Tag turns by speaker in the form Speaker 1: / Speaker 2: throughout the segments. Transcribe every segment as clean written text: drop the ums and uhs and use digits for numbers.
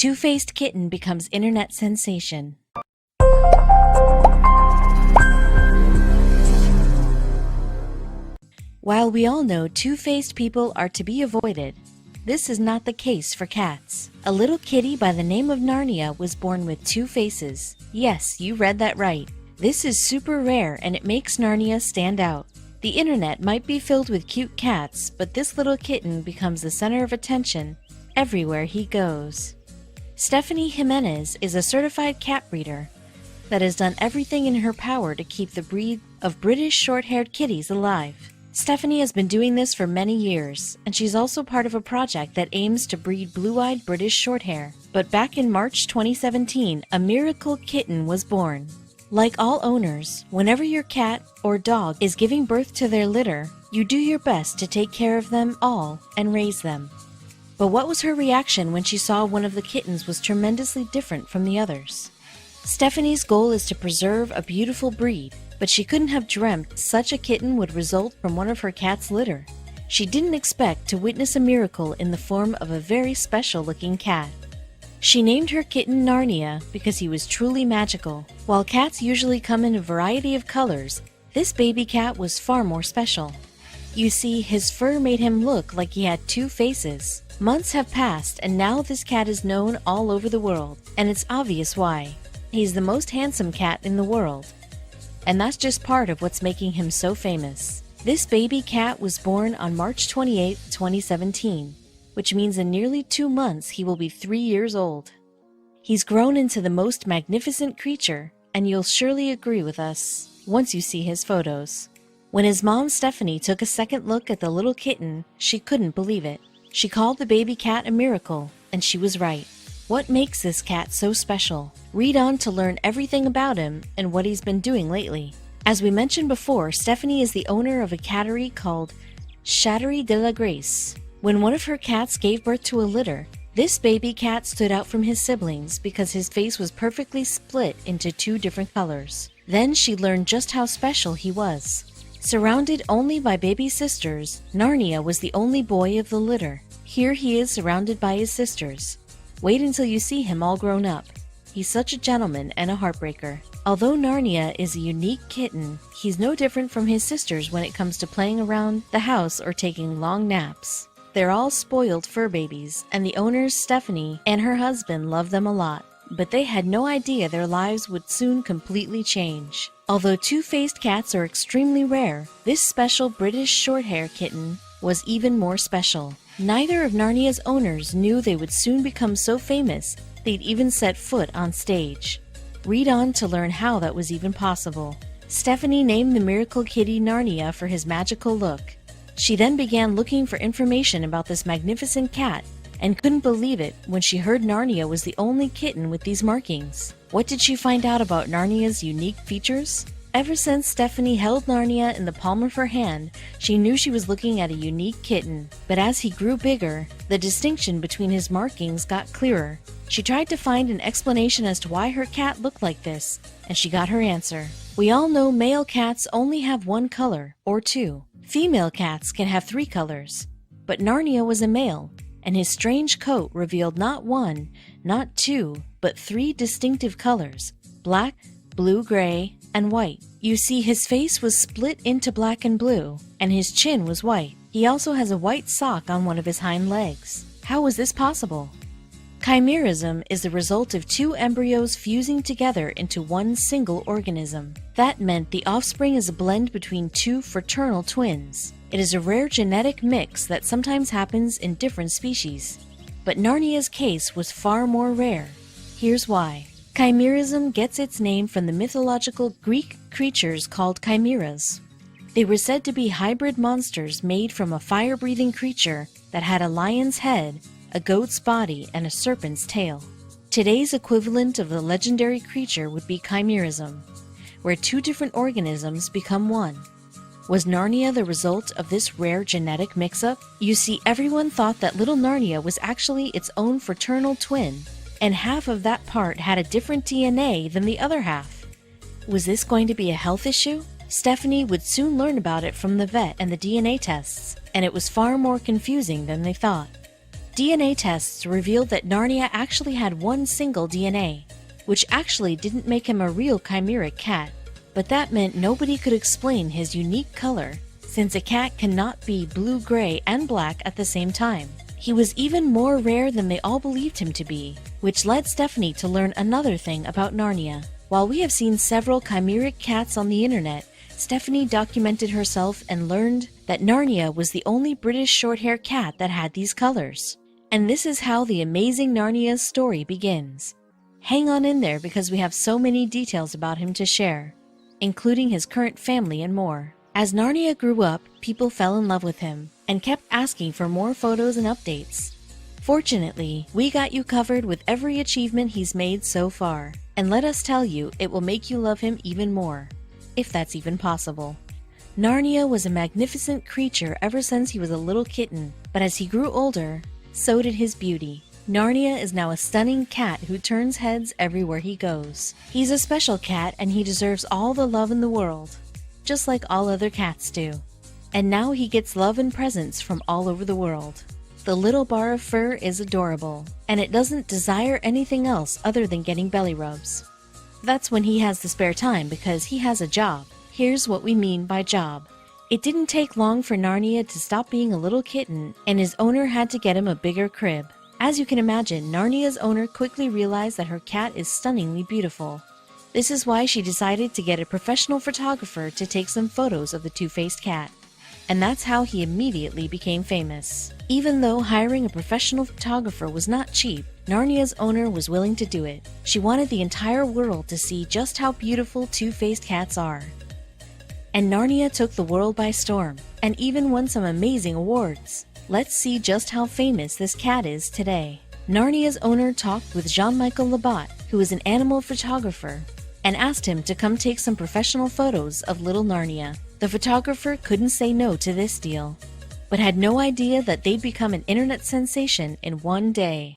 Speaker 1: Two-faced kitten becomes internet sensation. While we all know two-faced people are to be avoided, this is not the case for cats. A little kitty by the name of Narnia was born with two faces. Yes, you read that right. This is super rare and it makes Narnia stand out. The internet might be filled with cute cats, but this little kitten becomes the center of attention everywhere he goes. Stephanie Jimenez is a certified cat breeder that has done everything in her power to keep the breed of British short-haired kitties alive. Stephanie has been doing this for many years, and she's also part of a project that aims to breed blue-eyed British Shorthair. But back in March 2017, a miracle kitten was born. Like all owners, whenever your cat or dog is giving birth to their litter, you do your best to take care of them all and raise them. But what was her reaction when she saw one of the kittens was tremendously different from the others? Stephanie's goal is to preserve a beautiful breed, but she couldn't have dreamt such a kitten would result from one of her cat's litter. She didn't expect to witness a miracle in the form of a very special-looking cat. She named her kitten Narnia because he was truly magical. While cats usually come in a variety of colors, this baby cat was far more special. You see, his fur made him look like he had two faces. Months have passed, and now this cat is known all over the world, and it's obvious why. He's the most handsome cat in the world. And that's just part of what's making him so famous. This baby cat was born on March 28, 2017, which means in nearly 2 months he will be 3 years old. He's grown into the most magnificent creature, and you'll surely agree with us once you see his photos. When his mom Stephanie took a second look at the little kitten, she couldn't believe it. She called the baby cat a miracle, and she was right. What makes this cat so special? Read on to learn everything about him and what he's been doing lately. As we mentioned before, Stephanie is the owner of a cattery called Chattery de la Grace. When one of her cats gave birth to a litter, this baby cat stood out from his siblings because his face was perfectly split into 2 different colors. Then she learned just how special he was. Surrounded only by baby sisters, Narnia was the only boy of the litter. Here he is surrounded by his sisters. Wait until you see him all grown up. He's such a gentleman and a heartbreaker. Although Narnia is a unique kitten, he's no different from his sisters when it comes to playing around the house or taking long naps. They're all spoiled fur babies, and the owners, Stephanie and her husband, love them a lot. But they had no idea their lives would soon completely change. Although two-faced cats are extremely rare, this special British Shorthair kitten was even more special. Neither of Narnia's owners knew they would soon become so famous they'd even set foot on stage. Read on to learn how that was even possible. Stephanie named the miracle kitty Narnia for his magical look. She then began looking for information about this magnificent cat and couldn't believe it when she heard Narnia was the only kitten with these markings. What did she find out about Narnia's unique features? Ever since Stephanie held Narnia in the palm of her hand, she knew she was looking at a unique kitten. But as he grew bigger, the distinction between his markings got clearer. She tried to find an explanation as to why her cat looked like this, and she got her answer. We all know male cats only have 1 color, or 2. Female cats can have 3 colors. But Narnia was a male, and his strange coat revealed not 1, not 2, but 3 distinctive colors: black, blue-gray, and white. You see, his face was split into black and blue, and his chin was white. He also has a white sock on one of his hind legs. How was this possible? Chimerism is the result of 2 embryos fusing together into one single organism. That meant the offspring is a blend between 2 fraternal twins. It is a rare genetic mix that sometimes happens in different species. But Narnia's case was far more rare. Here's why. Chimerism gets its name from the mythological Greek creatures called chimeras. They were said to be hybrid monsters made from a fire-breathing creature that had a lion's head, a goat's body, and a serpent's tail. Today's equivalent of the legendary creature would be chimerism, where 2 different organisms become one. Was Narnia the result of this rare genetic mix-up? You see, everyone thought that little Narnia was actually its own fraternal twin, and half of that part had a different DNA than the other half. Was this going to be a health issue? Stephanie would soon learn about it from the vet and the DNA tests, and it was far more confusing than they thought. DNA tests revealed that Narnia actually had one single DNA, which actually didn't make him a real chimeric cat, but that meant nobody could explain his unique color, since a cat cannot be blue, gray, and black at the same time. He was even more rare than they all believed him to be, which led Stephanie to learn another thing about Narnia. While we have seen several chimeric cats on the internet, Stephanie documented herself and learned that Narnia was the only British short-haired cat that had these colors. And this is how the amazing Narnia's story begins. Hang on in there because we have so many details about him to share, including his current family and more. As Narnia grew up, people fell in love with him and kept asking for more photos and updates. Fortunately, we got you covered with every achievement he's made so far, and let us tell you, it will make you love him even more, if that's even possible. Narnia was a magnificent creature ever since he was a little kitten, but as he grew older, so did his beauty. Narnia is now a stunning cat who turns heads everywhere he goes. He's a special cat and he deserves all the love in the world, just like all other cats do. And now he gets love and presents from all over the world. The little bar of fur is adorable, and it doesn't desire anything else other than getting belly rubs. That's when he has the spare time because he has a job. Here's what we mean by job. It didn't take long for Narnia to stop being a little kitten, and his owner had to get him a bigger crib. As you can imagine, Narnia's owner quickly realized that her cat is stunningly beautiful. This is why she decided to get a professional photographer to take some photos of the two-faced cat. And that's how he immediately became famous. Even though hiring a professional photographer was not cheap, Narnia's owner was willing to do it. She wanted the entire world to see just how beautiful two-faced cats are. And Narnia took the world by storm, and even won some amazing awards. Let's see just how famous this cat is today. Narnia's owner talked with Jean-Michel Labat, who is an animal photographer, and asked him to come take some professional photos of little Narnia. The photographer couldn't say no to this deal, but had no idea that they'd become an internet sensation in one day.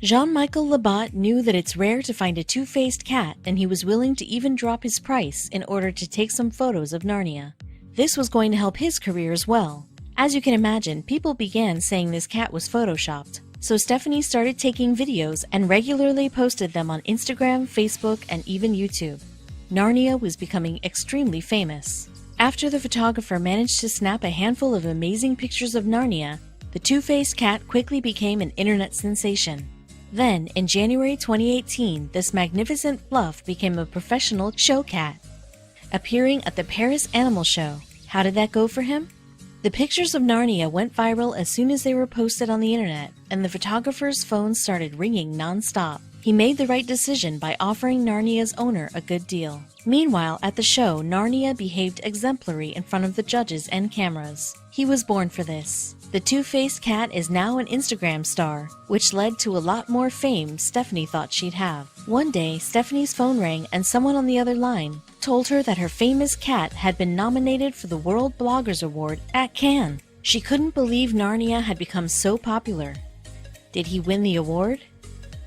Speaker 1: Jean-Michel Labat knew that it's rare to find a two-faced cat, and he was willing to even drop his price in order to take some photos of Narnia. This was going to help his career as well. As you can imagine, people began saying this cat was photoshopped, so Stephanie started taking videos and regularly posted them on Instagram, Facebook, and even YouTube. Narnia was becoming extremely famous. After the photographer managed to snap a handful of amazing pictures of Narnia, the two-faced cat quickly became an internet sensation. Then, in January 2018, this magnificent fluff became a professional show cat, appearing at the Paris Animal Show. How did that go for him? The pictures of Narnia went viral as soon as they were posted on the internet, and the photographer's phone started ringing non-stop. He made the right decision by offering Narnia's owner a good deal. Meanwhile, at the show, Narnia behaved exemplary in front of the judges and cameras. He was born for this. The two-faced cat is now an Instagram star, which led to a lot more fame Stephanie thought she'd have. One day, Stephanie's phone rang and someone on the other line told her that her famous cat had been nominated for the World Bloggers Award at Cannes. She couldn't believe Narnia had become so popular. Did he win the award?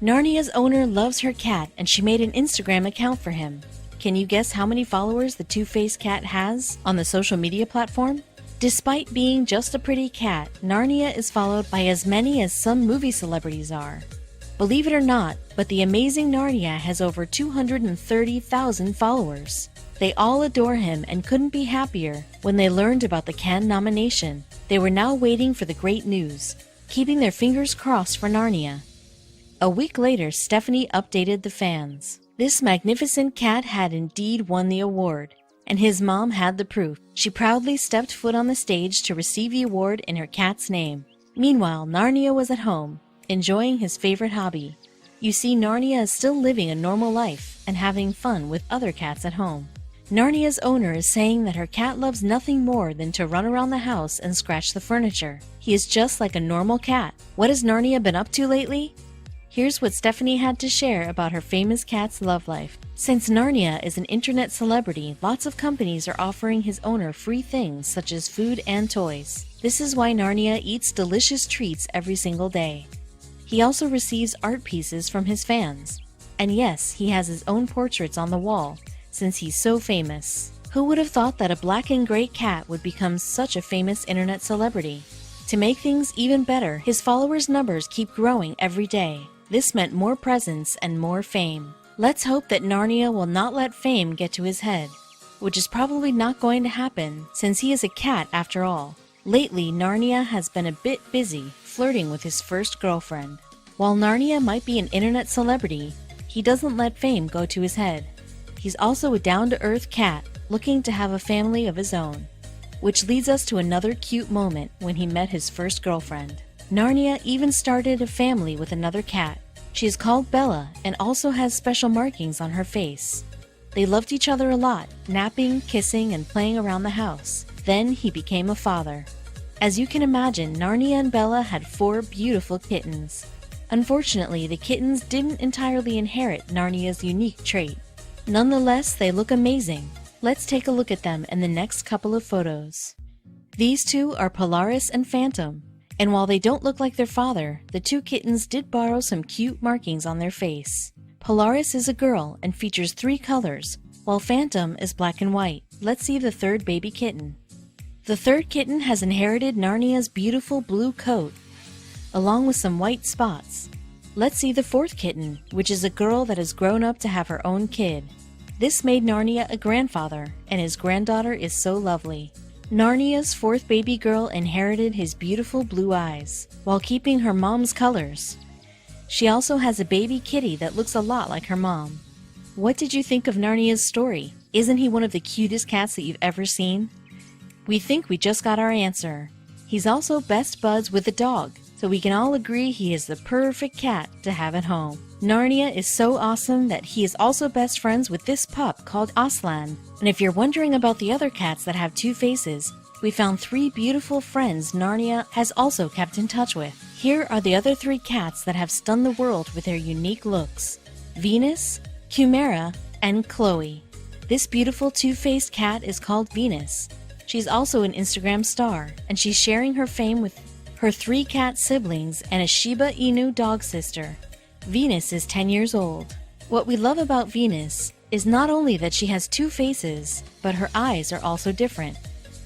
Speaker 1: Narnia's owner loves her cat and she made an Instagram account for him. Can you guess how many followers the two-faced cat has on the social media platform? Despite being just a pretty cat, Narnia is followed by as many as some movie celebrities are. Believe it or not, but the amazing Narnia has over 230,000 followers. They all adore him and couldn't be happier when they learned about the Cannes nomination. They were now waiting for the great news, keeping their fingers crossed for Narnia. A week later, Stephanie updated the fans. This magnificent cat had indeed won the award, and his mom had the proof. She proudly stepped foot on the stage to receive the award in her cat's name. Meanwhile, Narnia was at home, enjoying his favorite hobby. You see, Narnia is still living a normal life and having fun with other cats at home. Narnia's owner is saying that her cat loves nothing more than to run around the house and scratch the furniture. He is just like a normal cat. What has Narnia been up to lately? Here's what Stephanie had to share about her famous cat's love life. Since Narnia is an internet celebrity, lots of companies are offering his owner free things such as food and toys. This is why Narnia eats delicious treats every single day. He also receives art pieces from his fans. And yes, he has his own portraits on the wall, since he's so famous. Who would have thought that a black and gray cat would become such a famous internet celebrity? To make things even better, his followers' numbers keep growing every day. This meant more presence and more fame. Let's hope that Narnia will not let fame get to his head, which is probably not going to happen since he is a cat after all. Lately, Narnia has been a bit busy flirting with his first girlfriend. While Narnia might be an internet celebrity, he doesn't let fame go to his head. He's also a down-to-earth cat looking to have a family of his own, which leads us to another cute moment when he met his first girlfriend. Narnia even started a family with another cat. She is called Bella and also has special markings on her face. They loved each other a lot, napping, kissing, and playing around the house. Then he became a father. As you can imagine, Narnia and Bella had 4 beautiful kittens. Unfortunately, the kittens didn't entirely inherit Narnia's unique trait. Nonetheless, they look amazing. Let's take a look at them in the next couple of photos. These two are Polaris and Phantom. And while they don't look like their father, the 2 kittens did borrow some cute markings on their face. Polaris is a girl and features 3 colors, while Phantom is black and white. Let's see the 3rd baby kitten. The 3rd kitten has inherited Narnia's beautiful blue coat, along with some white spots. Let's see the 4th kitten, which is a girl that has grown up to have her own kid. This made Narnia a grandfather, and his granddaughter is so lovely. Narnia's 4th baby girl inherited his beautiful blue eyes, while keeping her mom's colors. She also has a baby kitty that looks a lot like her mom. What did you think of Narnia's story? Isn't he one of the cutest cats that you've ever seen? We think we just got our answer. He's also best buds with a dog, so we can all agree he is the perfect cat to have at home. Narnia is so awesome that he is also best friends with this pup called Aslan. And if you're wondering about the other cats that have 2 faces, we found 3 beautiful friends Narnia has also kept in touch with. Here are the other 3 cats that have stunned the world with their unique looks: Venus, Chimera, and Chloe. This beautiful 2-faced cat is called Venus. She's also an Instagram star, and she's sharing her fame with her 3 cat siblings and a Shiba Inu dog sister. Venus is 10 years old. What we love about Venus is not only that she has 2 faces, but her eyes are also different.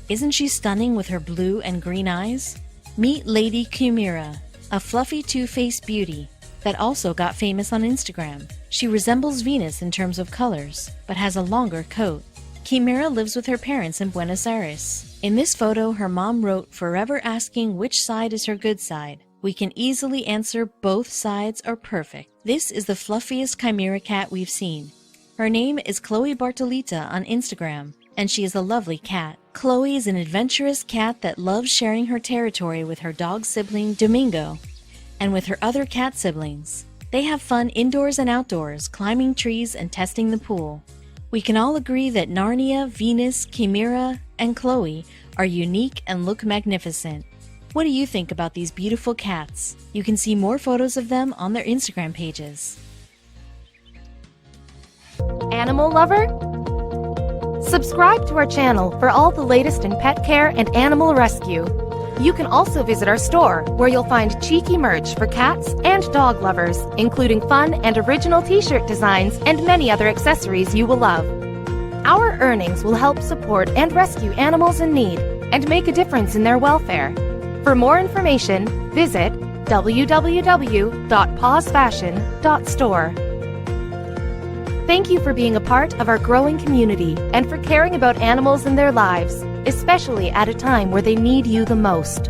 Speaker 1: Isn't she stunning with her blue and green eyes? Meet Lady Chimera, a fluffy 2-faced beauty that also got famous on Instagram. She resembles Venus in terms of colors, but has a longer coat. Chimera lives with her parents in Buenos Aires. In this photo, her mom wrote, "Forever asking which side is her good side. We can easily answer both sides are perfect." This is the fluffiest Chimera cat we've seen. Her name is Chloe Bartolita on Instagram, and she is a lovely cat. Chloe is an adventurous cat that loves sharing her territory with her dog sibling Domingo and with her other cat siblings. They have fun indoors and outdoors, climbing trees and testing the pool. We can all agree that Narnia, Venus, Chimera, and Chloe are unique and look magnificent. What do you think about these beautiful cats? You can see more photos of them on their Instagram pages.
Speaker 2: Animal lover? Subscribe to our channel for all the latest in pet care and animal rescue. You can also visit our store, where you'll find cheeky merch for cats and dog lovers, including fun and original t-shirt designs and many other accessories you will love. Our earnings will help support and rescue animals in need and make a difference in their welfare. For more information, visit www.pawsfashion.store. Thank you for being a part of our growing community and for caring about animals and their lives, especially at a time where they need you the most.